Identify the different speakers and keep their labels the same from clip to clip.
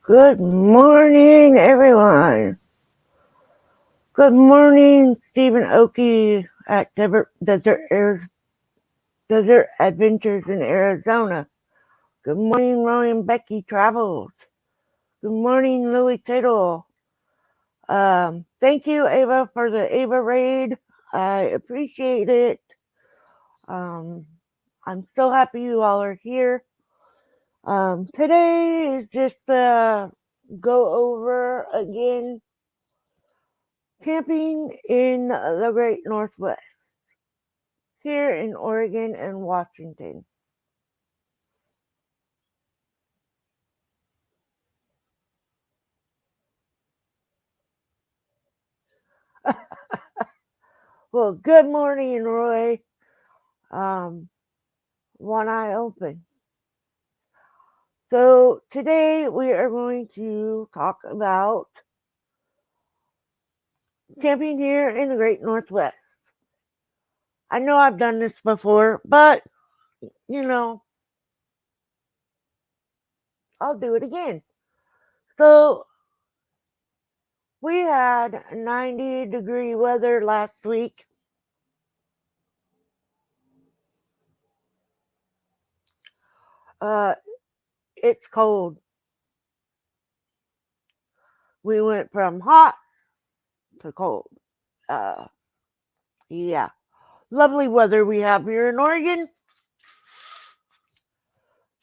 Speaker 1: Good morning, everyone. Good morning, Stephen Oakey at Desert Adventures in Arizona. Good morning, Ryan Becky Travels. Good morning, Louis Tittle. Thank you, Ava, for the Ava raid. I appreciate it. Um, I'm so happy you all are here. Today is just go over again camping in the Great Northwest, here in Oregon and Washington. Well, good morning, Roy. Um, One eye open. So today we are going to talk about camping here in the Great Northwest. I know I've done this before, but you know, I'll do it again. So we had 90-degree weather last week. Uh, it's cold. We went from hot to cold. Uh, yeah, lovely weather we have here in Oregon.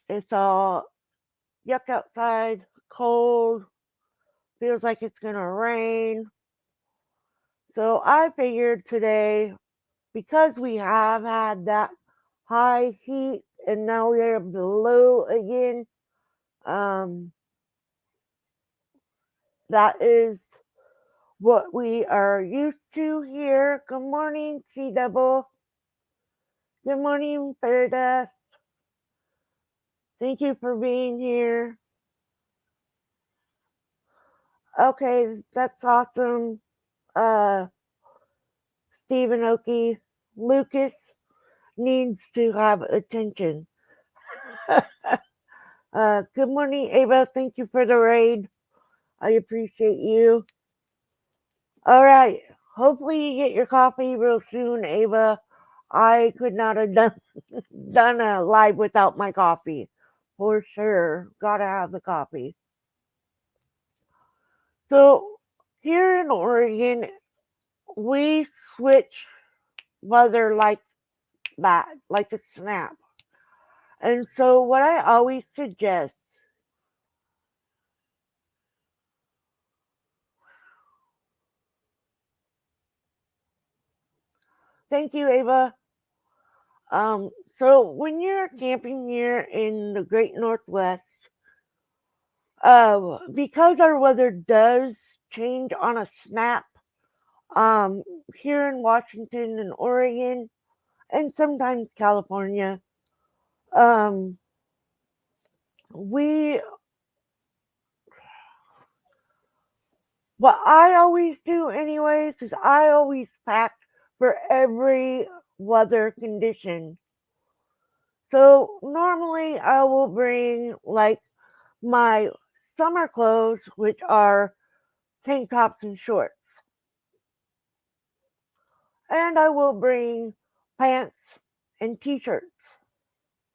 Speaker 1: It's all yuck outside, cold, feels like it's gonna rain. So I figured today, because we have had that high heat and now we have the low again, um, that is what we are used to here. Good morning, T Double. Good morning, Fairdeath. Thank you for being here. Okay, that's awesome. Uh, Stephen Oakey, Lucas needs to have attention. Good morning, Ava. Thank you for the raid. I appreciate you. All right. Hopefully you get your coffee real soon, Ava. I could not have done a live without my coffee. For sure. Gotta have the coffee. So here in Oregon, we switch weather like that, like a snap. And so what I always suggest, thank you, Ava. So when you're camping here in the Great Northwest, because our weather does change on a snap, um, here in Washington and Oregon, and sometimes California, um, we what I always do anyways is I always pack for every weather condition. So normally I will bring like my summer clothes, which are tank tops and shorts. And I will bring pants and t-shirts.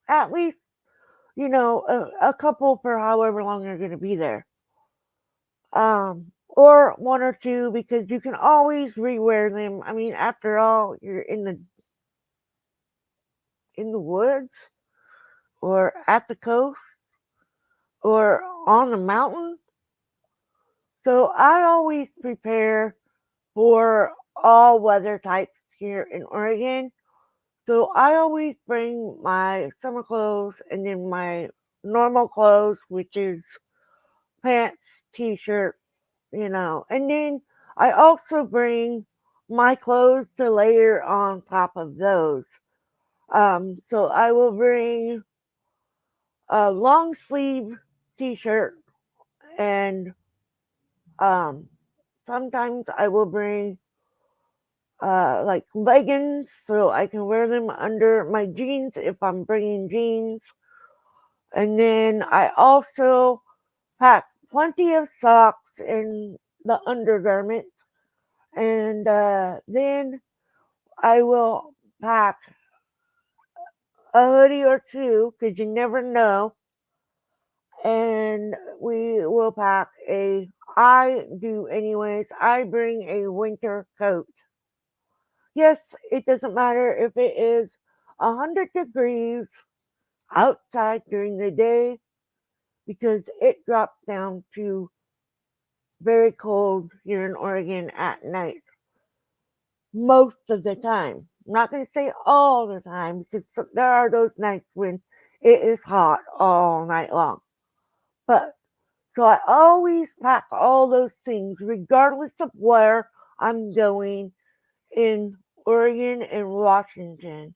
Speaker 1: At least, a couple for however long you're going to be there. Or one or two because you can always rewear them. I mean, after all, you're in the woods or at the coast or on the mountain. So I always prepare for all weather types here in Oregon. So I always bring my summer clothes and then my normal clothes, which is pants, t-shirt, and then I also bring my clothes to layer on top of those. So I will bring a long sleeve t-shirt and um, sometimes I will bring like leggings so I can wear them under my jeans if I'm bringing jeans. And then I also pack plenty of socks and the undergarment, and then I will pack a hoodie or two because you never know. And we will pack I do anyways, I bring a winter coat. Yes, it doesn't matter if it is 100 degrees outside during the day because it drops down to very cold here in Oregon at night most of the time. I'm not going to say all the time because there are those nights when it is hot all night long. But so I always pack all those things regardless of where I'm going in Oregon and Washington.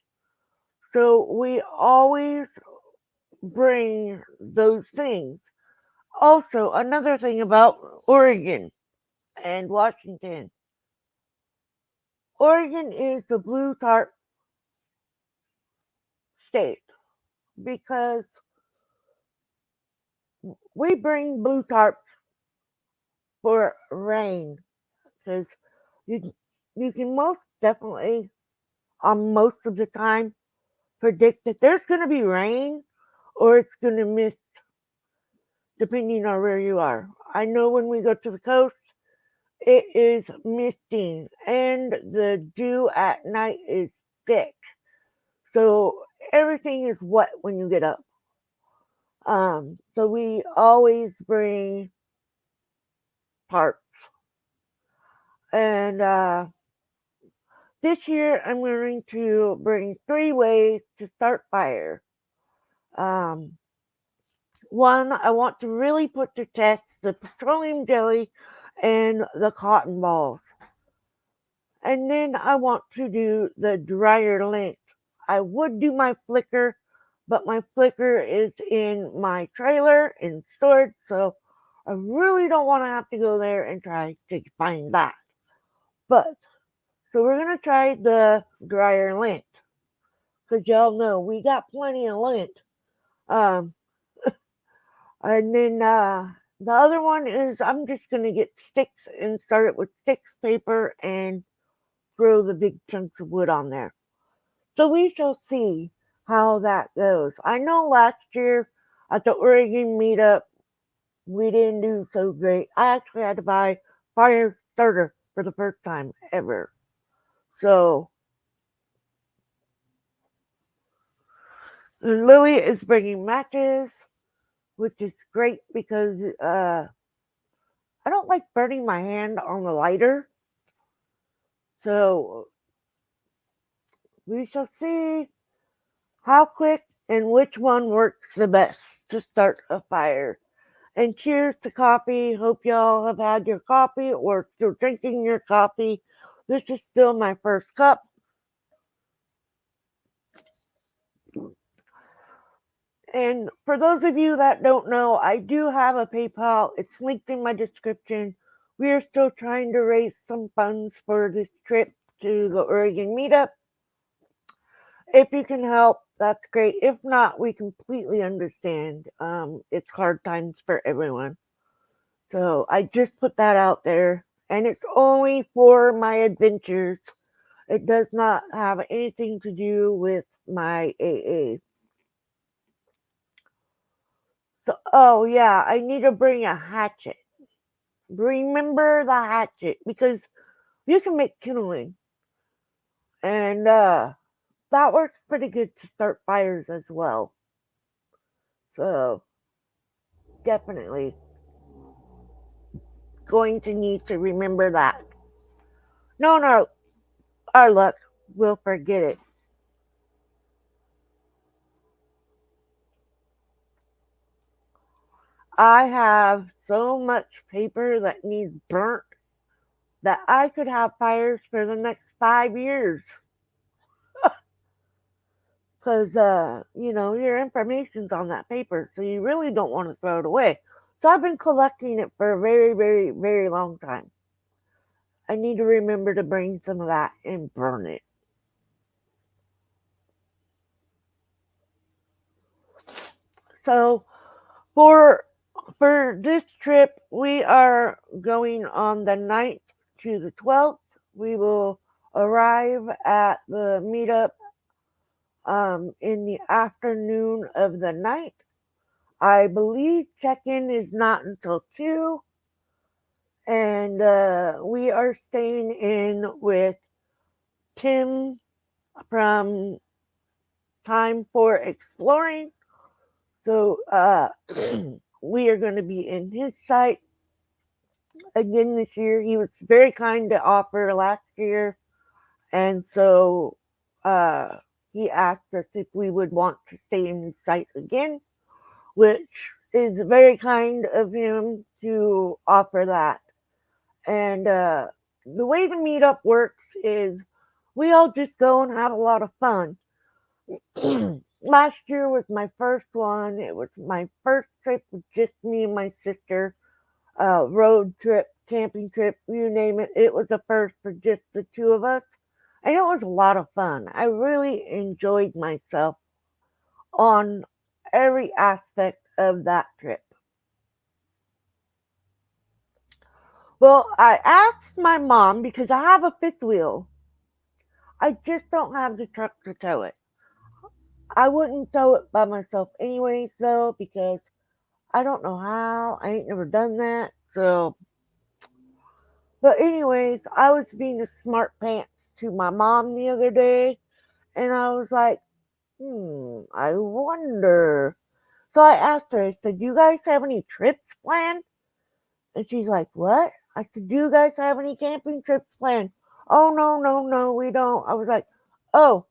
Speaker 1: So we always bring those things. Also, another thing about Oregon and Washington. Oregon is the blue tarp state because we bring blue tarps for rain because you you can most definitely on most of the time predict that there's going to be rain or it's going to mist depending on where you are. I know when we go to the coast, it is misting and the dew at night is thick. So everything is wet when you get up. So we always bring tarps. And this year I'm going to bring 3 ways to start fire. Um, One, I want to really put to test the petroleum jelly and the cotton balls. And then I want to do the dryer lint. I would do my flicker, but my flicker is in my trailer in storage, so I really don't want to have to go there and try to find that. But so we're gonna try the dryer lint, cause y'all know we got plenty of lint. Um, and then the other one is I'm just gonna get sticks and start it with sticks paper and throw the big chunks of wood on there. So we shall see how that goes. I know last year at the Oregon meetup we didn't do so great. I actually had to buy fire starter for the first time ever. So Lily is bringing matches, which is great because I don't like burning my hand on the lighter. So we shall see how quick and which one works the best to start a fire. And cheers to coffee. Hope y'all have had your coffee or still drinking your coffee. This is still my first cup. And for those of you that don't know, I do have a PayPal. It's linked in my description. We are still trying to raise some funds for this trip to the Oregon meetup. If you can help, that's great. If not, we completely understand. It's hard times for everyone. So I just put that out there. And it's only for my adventures. It does not have anything to do with my AA. So, oh yeah, I need to bring a hatchet. Remember the hatchet because you can make kindling. And that works pretty good to start fires as well. So, definitely going to need to remember that. No, our luck, we'll forget it. I have so much paper that needs burnt that I could have fires for the next 5 years. Because, your information's on that paper, so you really don't want to throw it away. So I've been collecting it for a very, very, very long time. I need to remember to bring some of that and burn it. So for For this trip, we are going on the 9th to the 12th. We will arrive at the meetup in the afternoon of the night. I believe check-in is not until 2, and we are staying in with Tim from Time for Exploring. So we are going to be in his site again this year. He was very kind to offer last year, and so uh, he asked us if we would want to stay in his site again, which is very kind of him to offer that. And the way the meetup works is we all just go and have a lot of fun. Last year was my first one. It was my first trip with just me and my sister. Road trip, camping trip, you name it. It was a first for just the two of us. And it was a lot of fun. I really enjoyed myself on every aspect of that trip. Well, I asked my mom because I have a fifth wheel. I just don't have the truck to tow it. I wouldn't tow it by myself anyways, though, because I don't know how. I ain't never done that. So, but anyways, I was being a smart pants to my mom the other day, and I was like, I wonder. So I asked her, I said, "Do you guys have any trips planned?" And she's like, "What?" I said, "Do you guys have any camping trips planned?" "Oh, no, no, no, we don't." I was like, "Oh,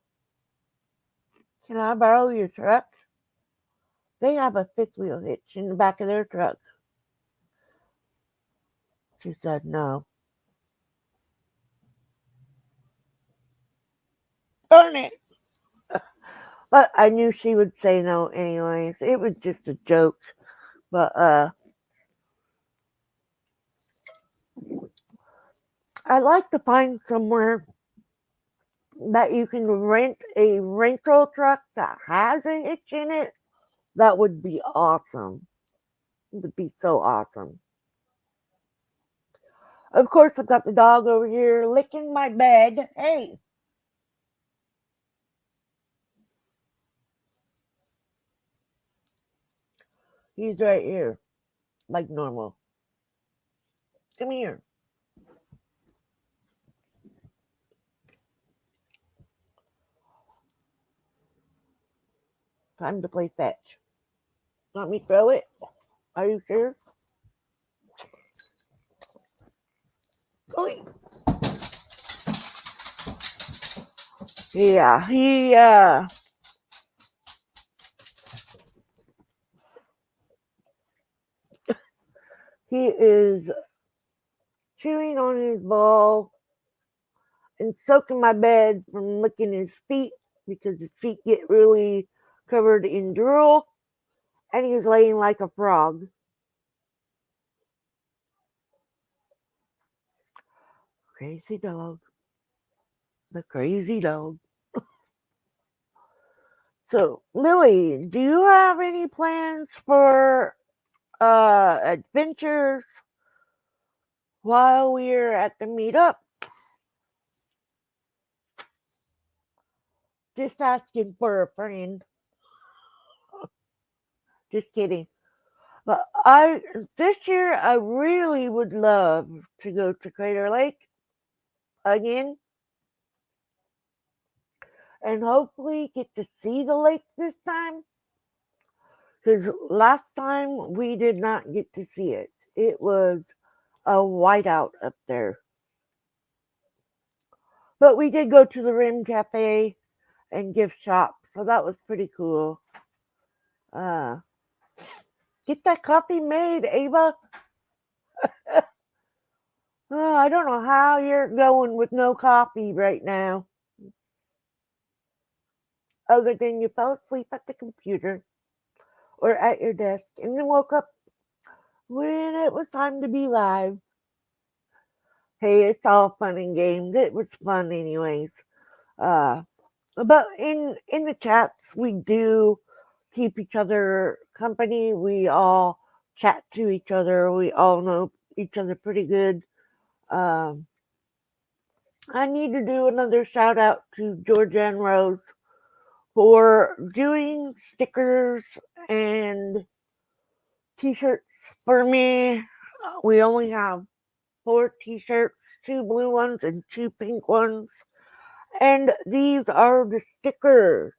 Speaker 1: can I borrow your truck?" They have a fifth wheel hitch in the back of their truck. She said, "No." Darn it. But I knew she would say no anyways. It was just a joke. But I'd like to find somewhere that you can rent a rental truck that has a hitch in it. That would be awesome. It would be so awesome. Of course, I've got the dog over here licking my bed. Hey, he's right here, like normal. Come here. Time to play fetch. Want me to throw it? Are you sure? Oy. Yeah, he is chewing on his ball and soaking my bed from licking his feet because his feet get really covered in drool, and he's laying like a frog. Crazy dog. The crazy dog. So, Lily, do you have any plans for adventures while we're at the meetup? Just asking for a friend. Just kidding. But I this year I really would love to go to Crater Lake again and hopefully get to see the lake this time. Because last time we did not get to see it. It was a whiteout up there. But we did go to the Rim Cafe and gift shop, so that was pretty cool. Uh, get that coffee made, Ava. I don't know how you're going with no coffee right now, other than you fell asleep at the computer or at your desk and then woke up when it was time to be live. Hey, it's all fun and games. It was fun anyways. Uh, but in the chats, we do keep each other company. We all chat to each other. We all know each other pretty good. Um, I need to do another shout out to Georgia and Rose for doing stickers and t-shirts for me. We only have 4 t-shirts, 2 blue ones and 2 pink ones. And these are the stickers.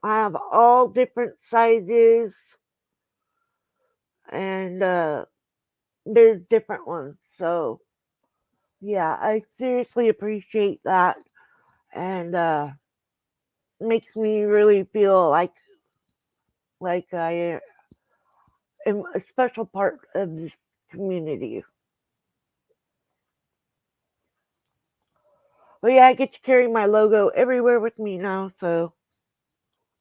Speaker 1: I have all different sizes and there's different ones. So yeah, I seriously appreciate that and makes me really feel like I am a special part of this community. But yeah, I get to carry my logo everywhere with me now, so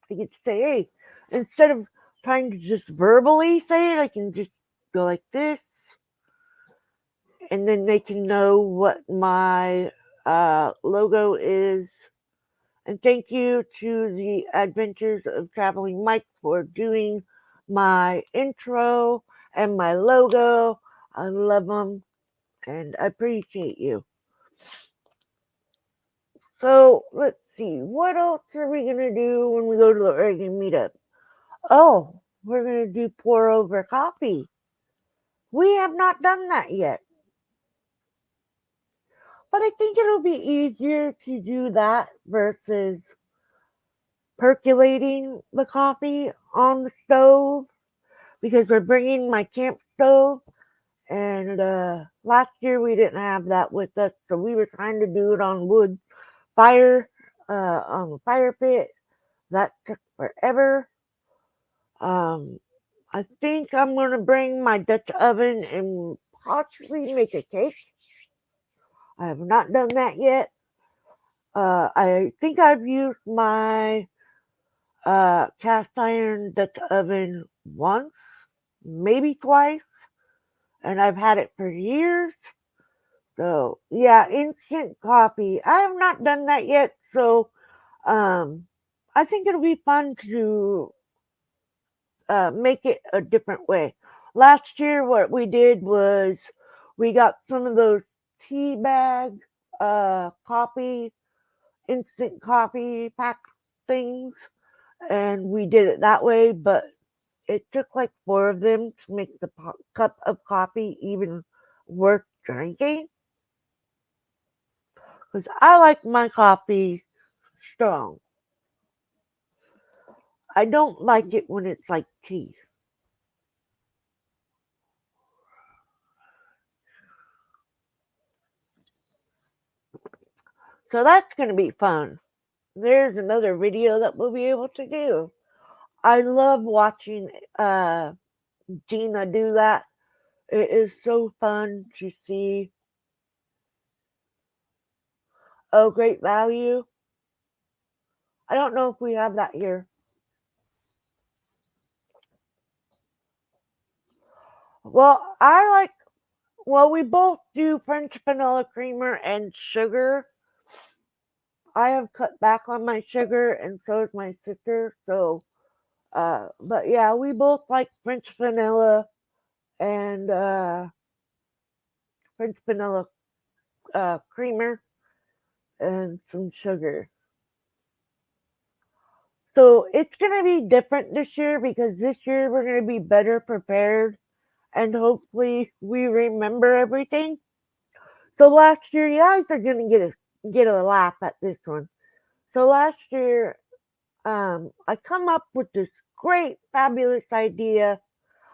Speaker 1: I get to say, hey, instead of trying to just verbally say it, I can just go like this, and then they can know what my logo is. And thank you to the Adventures of Traveling Mike for doing my intro and my logo. I love them and I appreciate you. So let's see, what else are we going to do when we go to the Oregon meetup? Oh, we're going to do pour over coffee. We have not done that yet. But I think it'll be easier to do that versus percolating the coffee on the stove because we're bringing my camp stove. And last year we didn't have that with us, so we were trying to do it on wood fire, on the fire pit. That took forever. Um, I think I'm going to bring my Dutch oven and possibly make a cake. I have not done that yet. I think I've used my cast iron Dutch oven once, maybe twice, and I've had it for years. So yeah, instant coffee. I have not done that yet, so um, I think it'll be fun to make it a different way. Last year, what we did was we got some of those tea bag coffee, instant coffee pack things, and we did it that way. But it took like 4 of them to make the cup of coffee even worth drinking. Because I like my coffee strong. I don't like it when it's like tea. So that's going to be fun. There's another video that we'll be able to do. I love watching Gina do that. It is so fun to see. Oh, great value. I don't know if we have that here. Well, we both do French vanilla creamer and sugar. I have cut back on my sugar, and so is my sister. So, but yeah, we both like French vanilla and French vanilla creamer and some sugar. So it's gonna be different this year because this year we're gonna be better prepared and hopefully we remember everything. So last year, you guys are gonna get a laugh at this one. So last year, I come up with this great, fabulous idea.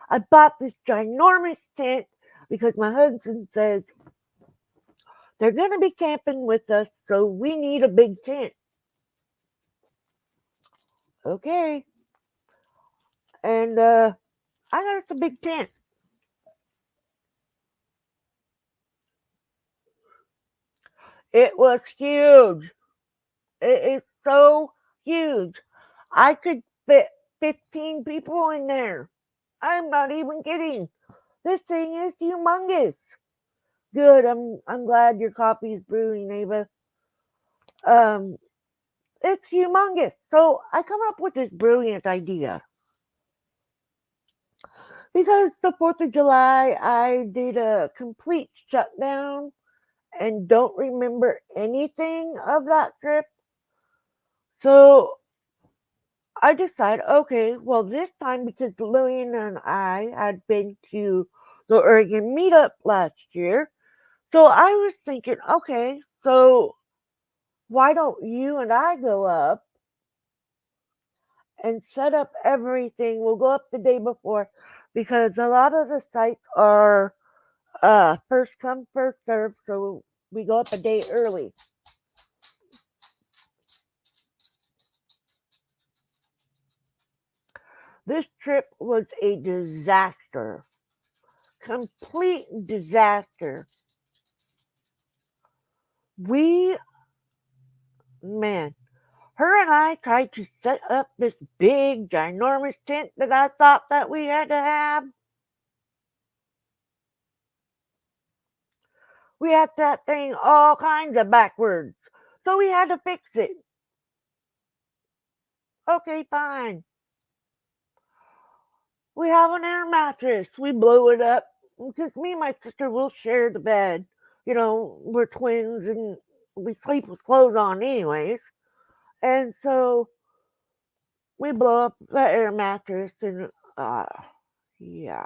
Speaker 1: I bought this ginormous tent because my husband says they're gonna be camping with us, so we need a big tent. Okay, and I got us a big tent. It was huge. It is so huge. I could fit 15 people in there. I'm not even kidding. This thing is humongous. Good. I'm glad your coffee is brewing, Ava. Um, it's humongous. So I come up with this brilliant idea. Because the 4th of July, I did a complete shutdown and don't remember anything of that trip. So I decided, okay, well, this time because Lillian and I had been to the Oregon meetup last year. So I was thinking, okay, so why don't you and I go up and set up everything? We'll go up the day before because a lot of the sites are first come, first serve. So we go up a day early. This trip was a disaster, complete disaster. We, man, her and I tried to set up this big, ginormous tent that I thought that we had to have. We had that thing all kinds of backwards, so we had to fix it. Okay, fine. We have an air mattress. We blew it up because me and my sister will share the bed. You know, we're twins and we sleep with clothes on, anyways. And so we blow up the air mattress and uh yeah.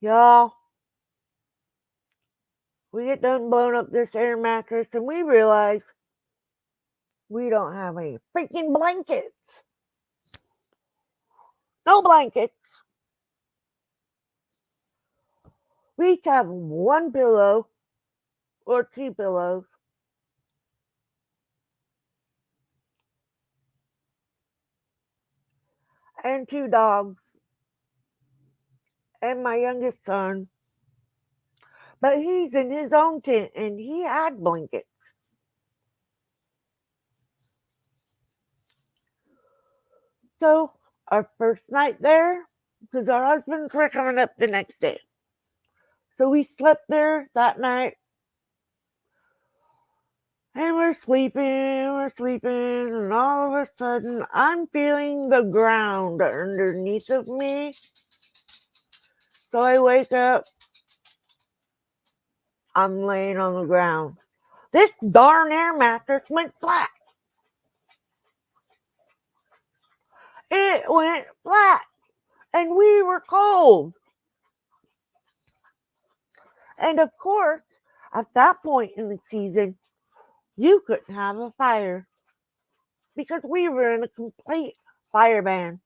Speaker 1: Y'all, we get done blowing up this air mattress and we realize we don't have any freaking blankets. No blankets. We each have one pillow or two pillows and two dogs and my youngest son. But he's in his own tent and he had blankets. So our first night there, because our husbands were coming up the next day. So we slept there that night and we're sleeping, and all of a sudden I'm feeling the ground underneath of me. So I wake up, I'm laying on the ground. This darn air mattress went flat. It went flat, and we were cold. And of course, at that point in the season, you couldn't have a fire because we were in a complete fire ban.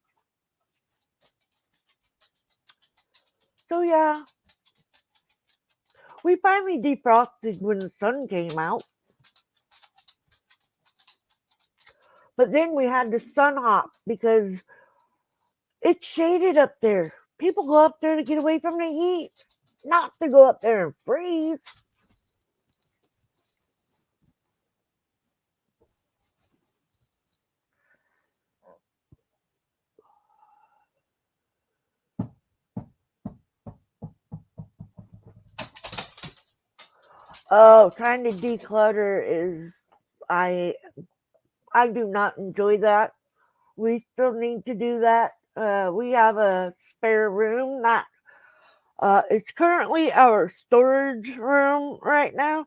Speaker 1: So yeah, we finally defrosted when the sun came out. But then we had to sun hop because it's shaded up there. People go up there to get away from the heat, not to go up there and freeze. Oh, trying to declutter is I I do not enjoy that. We still need to do that. We have a spare room that it's currently our storage room right now,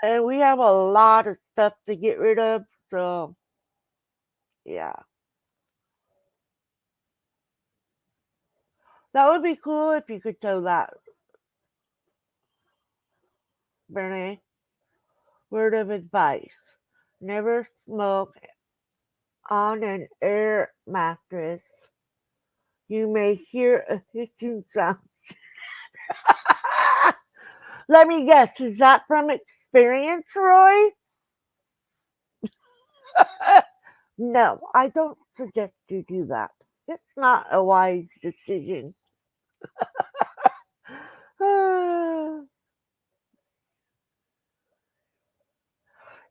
Speaker 1: and we have a lot of stuff to get rid of. So yeah, that would be cool if you could tow that, Bernie. Word of advice: never smoke on an air mattress. You may hear a hissing sound. Let me guess, is that from experience, Roy? No, I don't suggest you do that. It's not a wise decision.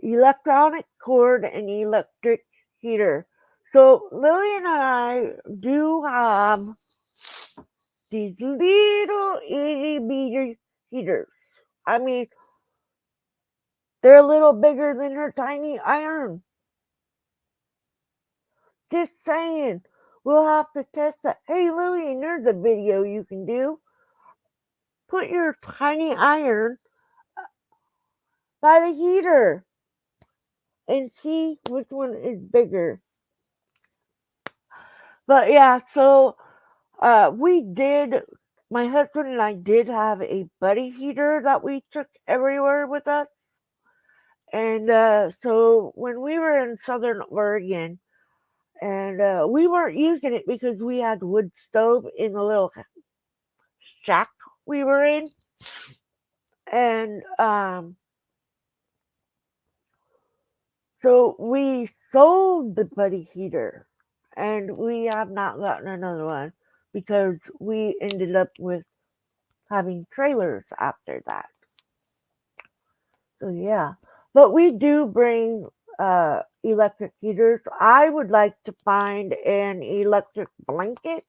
Speaker 1: Electronic cord and electric heater. So Lillian and I do have these little itty bitty heaters. I mean, they're a little bigger than her tiny iron. Just saying. We'll have to test that. Hey, Lillian, there's a video you can do. Put your tiny iron by the heater and see which one is bigger. But yeah, so my husband and I did have a buddy heater that we took everywhere with us. And so when we were in Southern Oregon, and we weren't using it because we had wood stove in the little shack we were in. And so we sold the buddy heater, and we have not gotten another one because we ended up with having trailers after that. So yeah, but we do bring electric heaters. I would like to find an electric blanket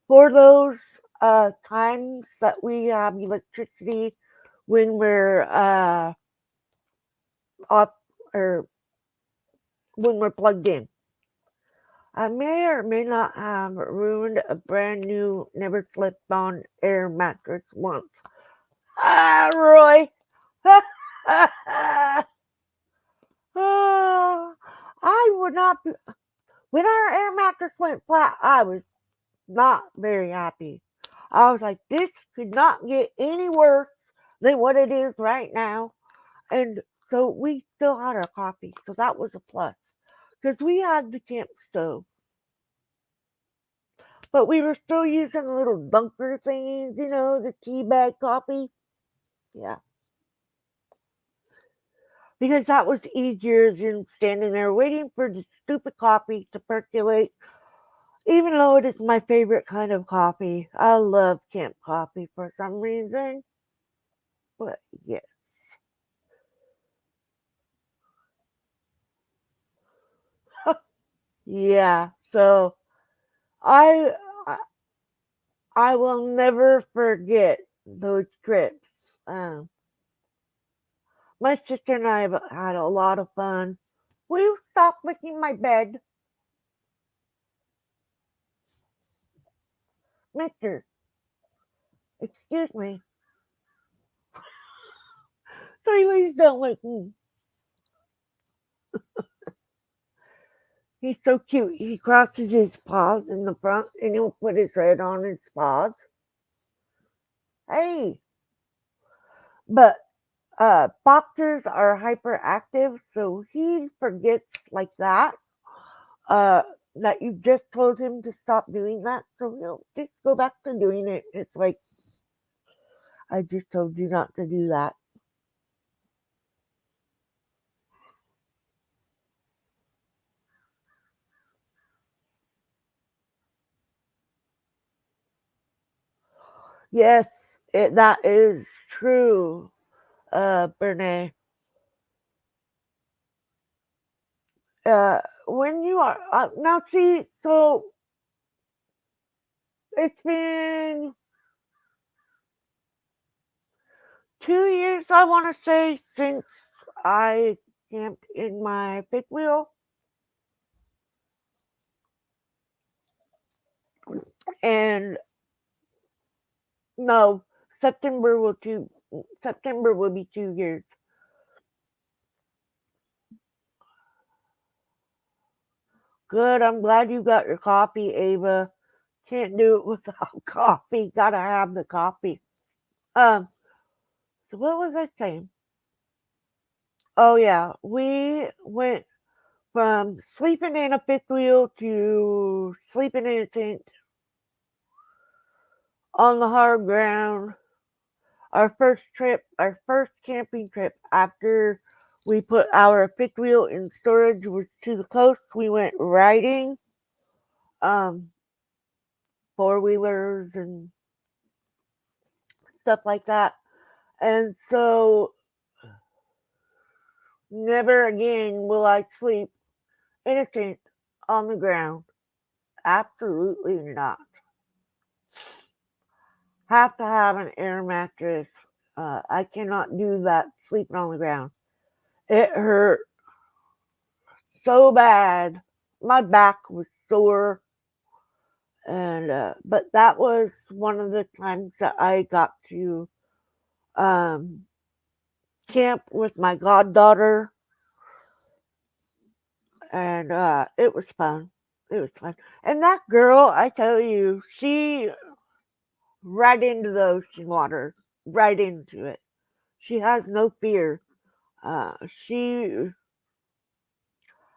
Speaker 1: for those times that we have electricity when we're up or when we're plugged in. I may or may not have ruined a brand new, never slept on air mattress once. Ah, Roy. Oh, I would not be. When our air mattress went flat, I was not very happy. I was like, this could not get any worse than what it is right now. And so we still had our coffee. So that was a plus. Because we had the camp stove. But we were still using the little dunker thingies, the tea bag coffee. Yeah. Because that was easier than standing there waiting for the stupid coffee to percolate. Even though it is my favorite kind of coffee. I love camp coffee for some reason. But yes. Yeah. So I I will never forget those trips. My sister and I have had a lot of fun. Will you stop licking my bed, Mister? Excuse me. Sorry, please don't lick me. He's so cute. He crosses his paws in the front and he'll put his head on his paws. Hey, but boxers are hyperactive, so he forgets like that. Uh, that you just told him to stop doing that, so he'll just go back to doing it. It's like I just told you not to do that. Yes, that is true, Bernie. When you are now, see, so it's been 2 years, I want to say, since I camped in my fifth wheel, and no, September will be 2 years. Good. I'm glad you got your coffee, Ava. Can't do it without coffee. Gotta have the coffee. Um. So what was I saying? Oh yeah, we went from sleeping in a fifth wheel to sleeping in a tent on the hard ground. Our first camping trip after we put our fifth wheel in storage was to the coast. We went riding, um, four wheelers and stuff like that. And so never again will I sleep in a tent on the ground. Absolutely not. Have to have an air mattress. I cannot do that sleeping on the ground. It hurt so bad. My back was sore. And but that was one of the times that I got to um, camp with my goddaughter, and it was fun. It was fun. And that girl, I tell you, she right into the ocean water, right into it. She has no fear. She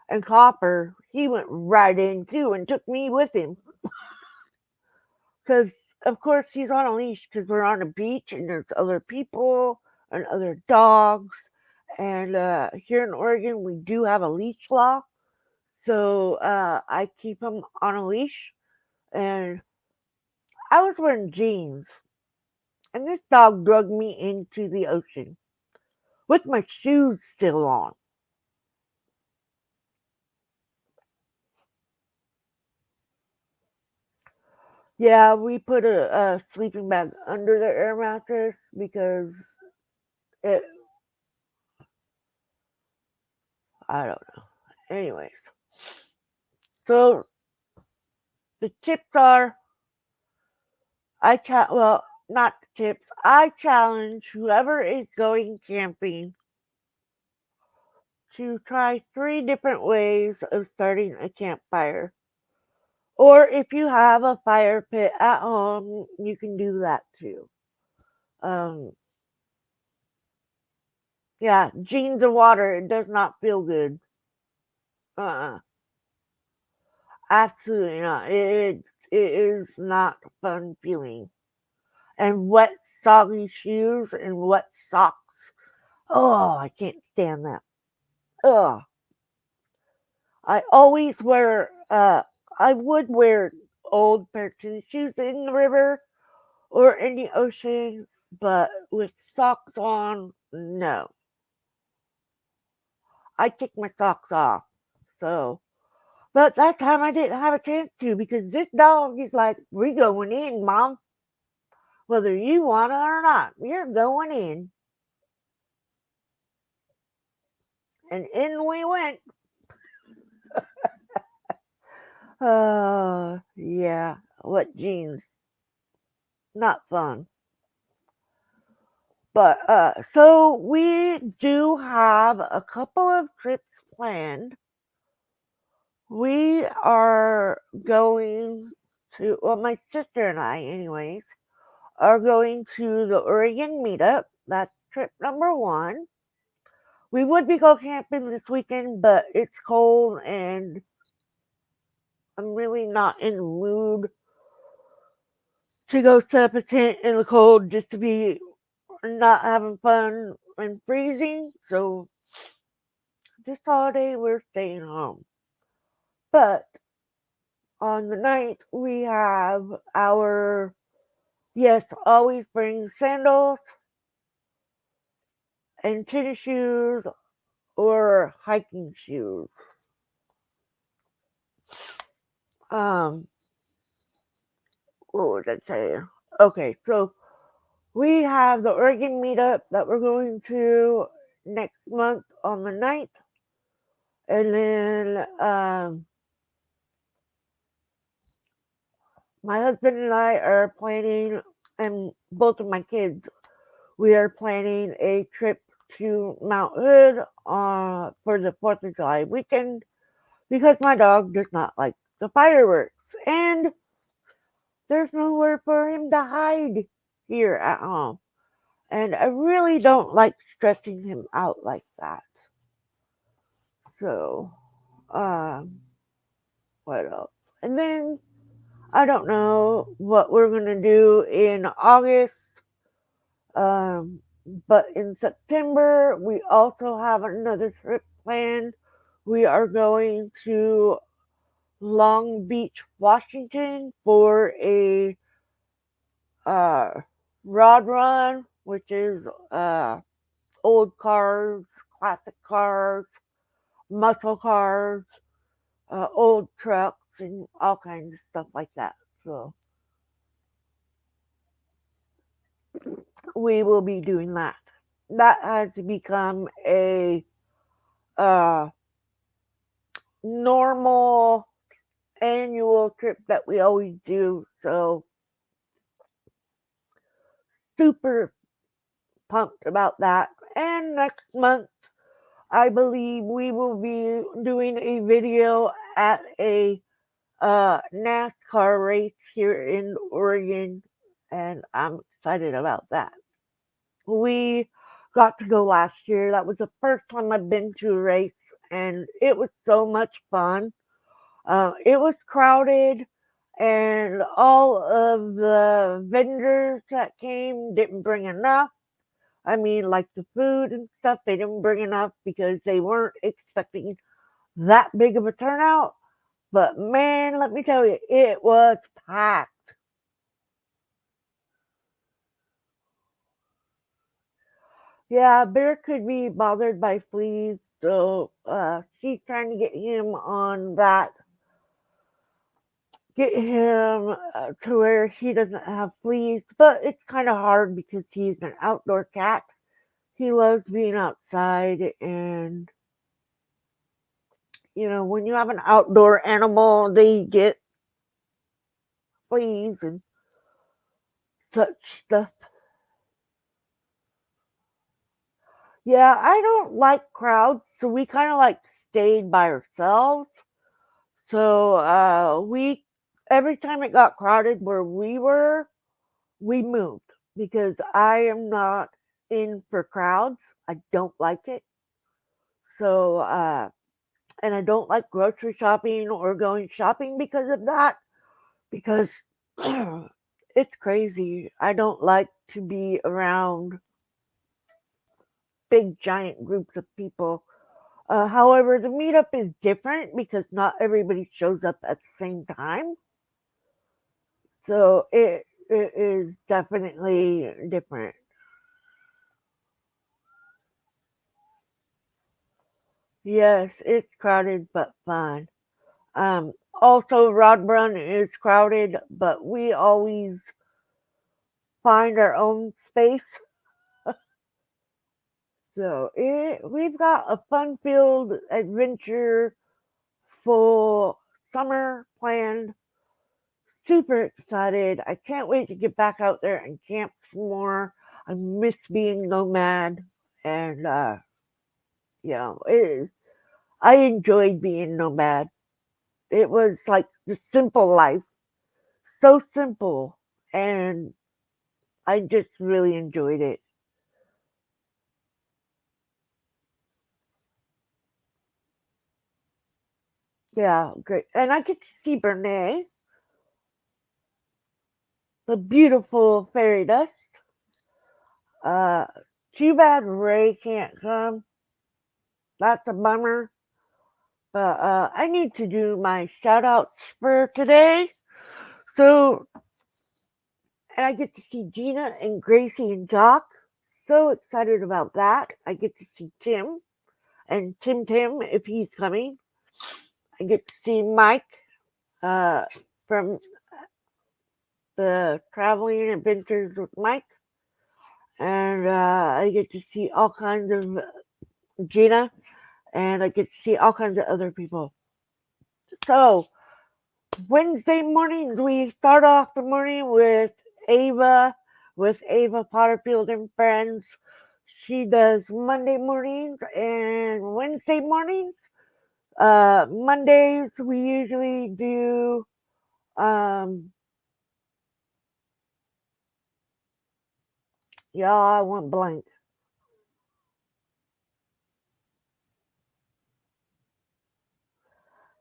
Speaker 1: and Copper, he went right in too and took me with him. Because, of course, he's on a leash because we're on a beach and there's other people and other dogs. And here in Oregon, we do have a leash law. So I keep him on a leash. And I was wearing jeans. And this dog dragged me into the ocean with my shoes still on. Yeah, we put a sleeping bag under the air mattress because it, I don't know. Anyways, so the tips are well, not the tips. I challenge whoever is going camping to try 3 different ways of starting a campfire. Or if you have a fire pit at home, you can do that too. Um, yeah, jeans and water, it does not feel good. Uh-uh. Absolutely not. It is not fun feeling. And wet, soggy shoes and wet socks. Oh, I can't stand that. Oh, I always wear. I would wear old pair of tennis shoes in the river or in the ocean, but with socks on, no. I take my socks off. So, but that time I didn't have a chance to because this dog is like, "We going in, mom. Whether you want it or not, you're going in." And in we went. Yeah. What jeans? Not fun. But so we do have a couple of trips planned. We are going to, well, my sister and I, anyways, are going to the Oregon meetup. That's trip number one. We would be go camping this weekend, but it's cold and I'm really not in the mood to go set up a tent in the cold just to be not having fun and freezing. So this holiday we're staying home. But on the night we have our, yes, always bring sandals and tennis shoes or hiking shoes. Um, what was I saying? Okay, so we have the Oregon meetup that we're going to next month on the 9th. And then my husband and I are planning, and both of my kids, we are planning a trip to Mount Hood for the 4th of July weekend because my dog does not like the fireworks. And there's nowhere for him to hide here at home. And I really don't like stressing him out like that. So, um, what else? And then I don't know what we're going to do in August. Um, but in September, we also have another trip planned. We are going to Long Beach, Washington for a uh, rod run, which is old cars, classic cars, muscle cars, old trucks, and all kinds of stuff like that. So we will be doing that. That has become a uh, normal annual trip that we always do. So super pumped about that. And next month, I believe we will be doing a video at a NASCAR race here in Oregon, and I'm excited about that. We got to go last year. That was the first time I've been to a race, and it was so much fun. It was crowded, and all of the vendors that came didn't bring enough. I mean, like the food and stuff, they didn't bring enough because they weren't expecting that big of a turnout. But man, let me tell you, it was packed. Yeah, Bear could be bothered by fleas, so she's trying to get him on that, get him to where he doesn't have fleas. But it's kind of hard because he's an outdoor cat. He loves being outside, and when you have an outdoor animal, they get fleas and such stuff. Yeah, I don't like crowds, so we kind of like stayed by ourselves. So we every time it got crowded where we were, we moved because I am not in for crowds. I don't like it. So and I don't like grocery shopping or going shopping because of that because it's crazy. I don't like to be around big giant groups of people. However, the meetup is different because not everybody shows up at the same time. So it is definitely different. Yes, it's crowded but fun. Also, Rodrun is crowded, but we always find our own space. So we've got a fun-filled adventure full summer planned. Super excited. I can't wait to get back out there and camp some more. I miss being nomad and it, I enjoyed being nomad. It was like the simple life. So simple and I just really enjoyed it. Yeah, great. And I get to see Brene, the beautiful fairy dust. Uh Too bad Ray can't come. That's a bummer. But I need to do my shout outs for today. So, and I get to see Gina and Gracie and Jock. So excited about that. I get to see Tim and Tim if he's coming. I get to see Mike uh, from the Traveling Adventures with Mike. And I get to see all kinds of Gina and I get to see all kinds of other people. So, Wednesday mornings, we start off the morning with Ava Potterfield and Friends. She does Monday mornings and Wednesday mornings. Mondays, we usually do, yeah, I went blank.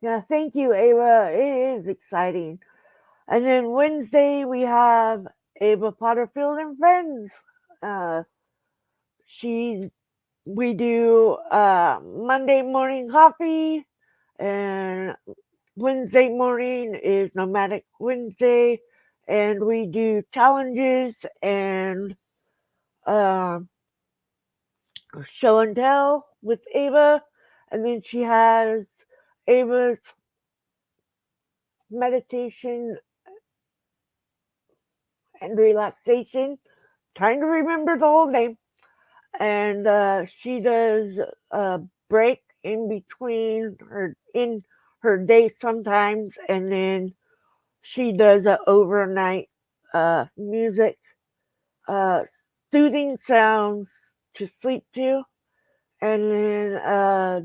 Speaker 1: Yeah, thank you, Ava. It is exciting. And then Wednesday, we have Ava Potterfield and Friends. Uh, she we do Monday morning coffee, and Wednesday morning is Nomadic Wednesday, and we do challenges and uh, show and tell with Ava, and then she has Ava's meditation and relaxation. Trying to remember the whole name, and she does a break in between her her day sometimes, and then she does a overnight music, uh, soothing sounds to sleep to. And then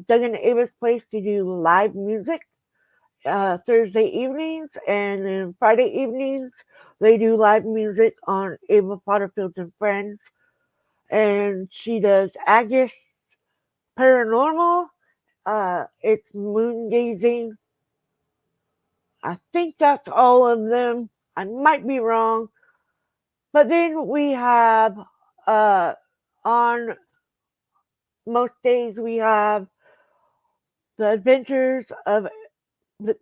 Speaker 1: Doug and Ava's place to do live music Thursday evenings, and then Friday evenings they do live music on Ava Potterfield and Friends. And she does Agus Paranormal. It's moon gazing. I think that's all of them. I might be wrong. But then we have uh, on most days we have the Adventures of the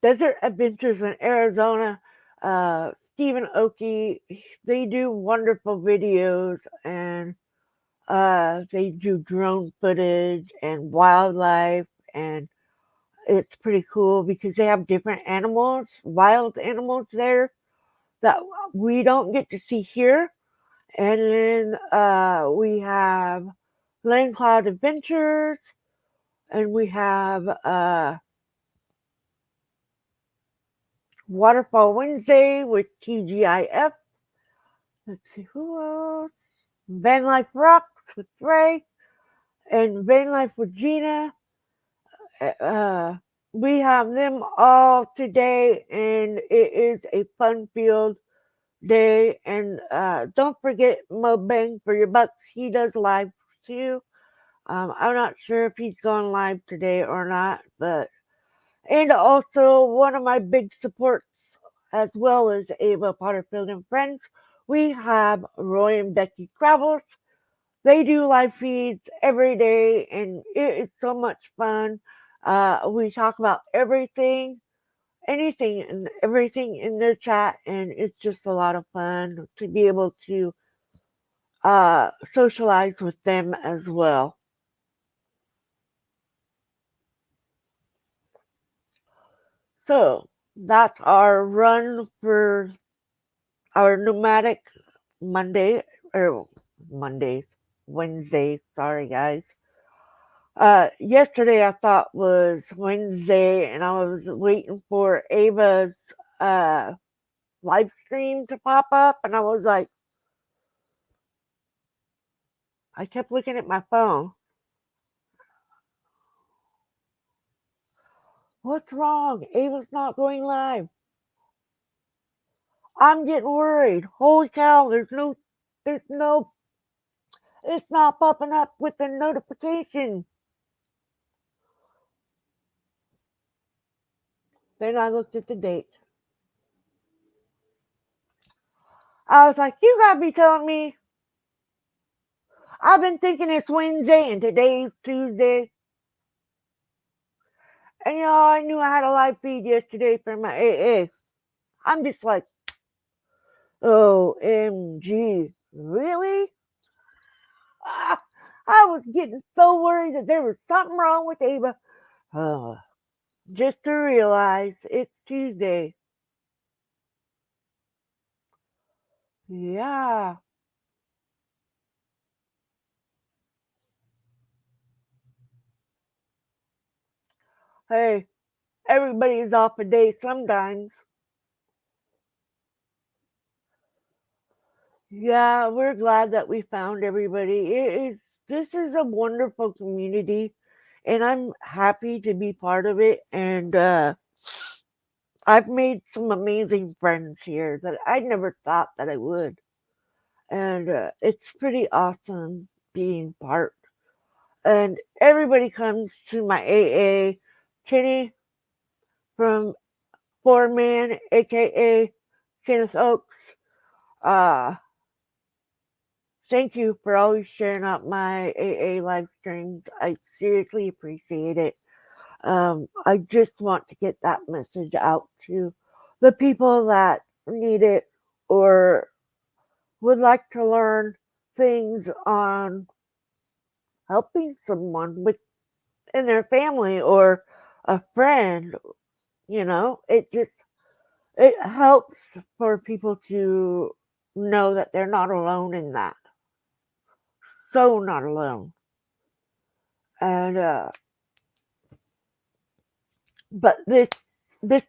Speaker 1: Desert Adventures in Arizona. Stephen Oki, they do wonderful videos, and they do drone footage and wildlife, and it's pretty cool because they have different animals, wild animals there that we don't get to see here. And then we have Land Cloud Adventures, and we have Waterfall Wednesday with TGIF. Let's see who else. Van Life Rocks with Ray, and Van Life with Gina. Uh, we have them all today, and it is a fun-filled day. And don't forget Mo Bang for your bucks. He does live too. I'm not sure if he's gone live today or not, but and also one of my big supports, as well as Ava Potterfield and Friends, we have Roy and Becky Travels. They do live feeds every day, and it is so much fun. We talk about everything, anything, and everything in their chat, and it's just a lot of fun to be able to socialize with them as well. So that's our run for our nomadic Monday or Mondays, Wednesdays. Sorry, guys. Yesterday I thought was Wednesday, and I was waiting for Ava's live stream to pop up, and I was like, I kept looking at my phone. What's wrong? Ava's not going live. I'm getting worried. Holy cow! There's no, it's not popping up with the notification. Then I looked at the date. I was like, you gotta be telling me. I've been thinking it's Wednesday and today's Tuesday. And I knew I had a live feed yesterday for my AA. I'm just like, OMG, really? Ah, I was getting so worried that there was something wrong with Ava. Uh, just to realize it's Tuesday. Yeah. Hey, everybody's off a day sometimes. Yeah, we're glad that we found everybody. This is a wonderful community, and I'm happy to be part of it. And I've made some amazing friends here that I never thought that I would. And it's pretty awesome being part. And everybody comes to my AA. Kenny from Foreman, aka Kenneth Oaks. Uh, Thank you for always sharing out my AA live streams. I seriously appreciate it. I just want to get that message out to the people that need it or would like to learn things on helping someone with in their family or a friend. It helps for people to know that they're not alone in that. So not alone. And But this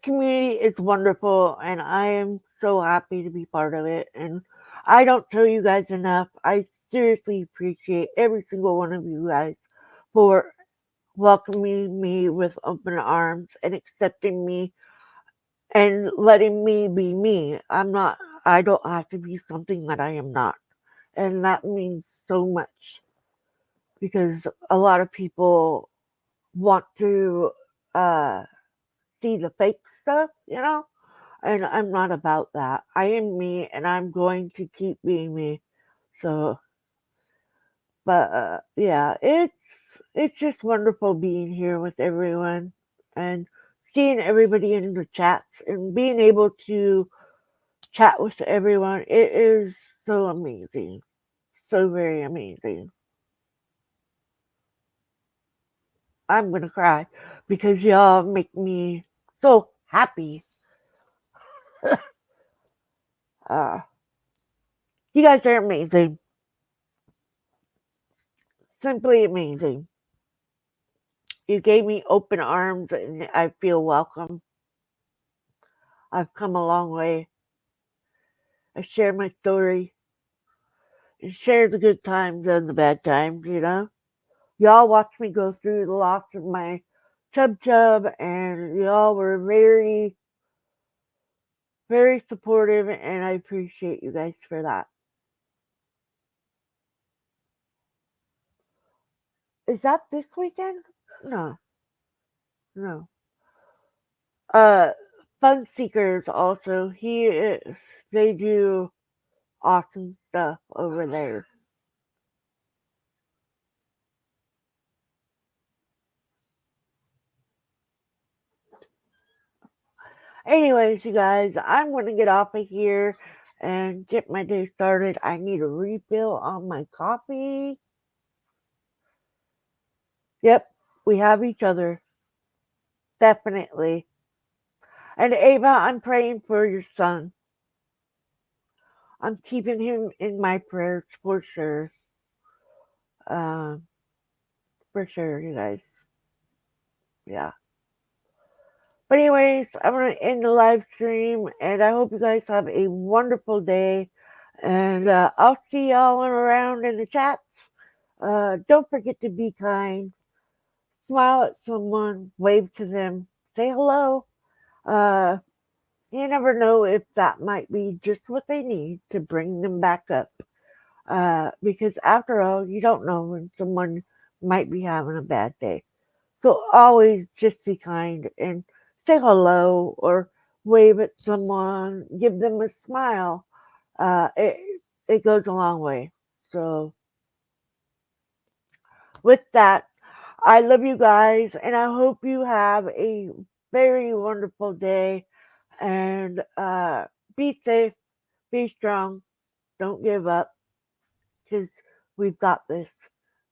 Speaker 1: community is wonderful, and I am so happy to be part of it. And I don't tell you guys enough. I seriously appreciate every single one of you guys for welcoming me with open arms and accepting me and letting me be me. I don't have to be something that I am not. And that means so much because a lot of people want to uh, see the fake stuff, and I'm not about that. I am me and I'm going to keep being me. So, but yeah, it's just wonderful being here with everyone and seeing everybody in the chats and being able to chat with everyone. It is so amazing. So very amazing. I'm gonna cry because y'all make me so happy. Uh, you guys are amazing. Simply amazing. You gave me open arms and I feel welcome. I've come a long way. I share my story and share the good times and the bad times. Y'all watched me go through the loss of my chub chub and y'all were very, very supportive and I appreciate you guys for that. Is that this weekend? No, no. Uh, Fun Seekers also. They do awesome stuff over there. Anyways, you guys, I'm going to get off of here and get my day started. I need a refill on my coffee. Yep, we have each other. Definitely. And Ava, I'm praying for your son. I'm keeping him in my prayers for sure. Um, for sure, you guys. Yeah. But anyways, I'm gonna end the live stream, and I hope you guys have a wonderful day. And I'll see y'all around in the chats. Don't forget to be kind. Smile at someone, wave to them, say hello. Uh, you never know if that might be just what they need to bring them back up. Because after all, you don't know when someone might be having a bad day. So always just be kind and say hello or wave at someone, give them a smile. It goes a long way. So with that, I love you guys and I hope you have a very wonderful day and be safe, be strong, don't give up because we've got this.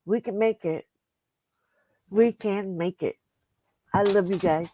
Speaker 1: We can make it. We can make it. I love you guys.